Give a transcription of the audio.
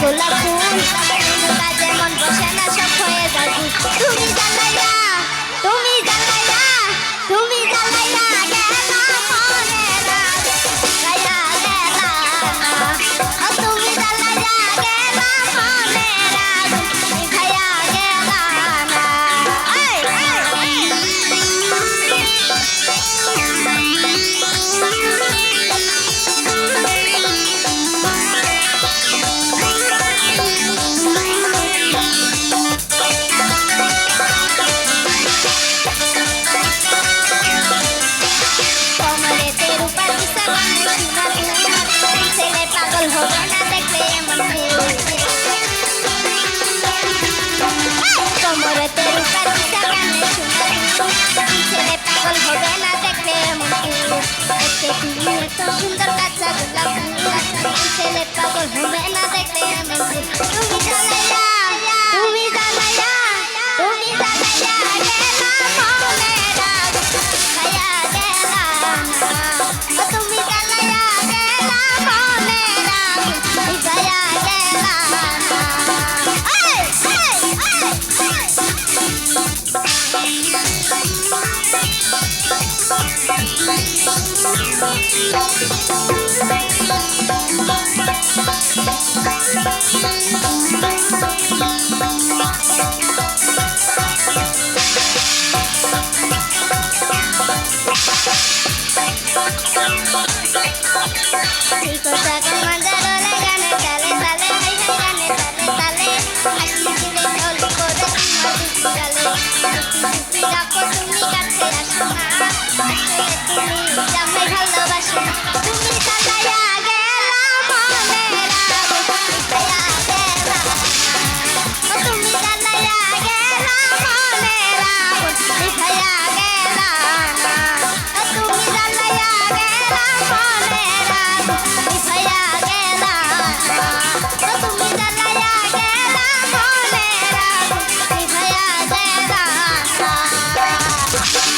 গোলাপ ফুল কাজে মন বসে না সব হয়ে যায় তুমি জ্বালাইয়া তুমি জ্বালাইয়া তুমি জ্বালাইয়া গেলা মনের গায়া গেলা না তুমি জ্বালাইয়া গেলা মনের গায়া গেলা না সুন্দর কাঁচা গোলাপ ছেলে পাগল হবে না দেখলে তুমি জ্বালাইয়া তুমি জ্বালাইয়া তুমি জ্বালাইয়া গেলা মনের গায়া গেলা না তুমি জ্বালাইয়া গেলা মনের গায়া গেলা তুমি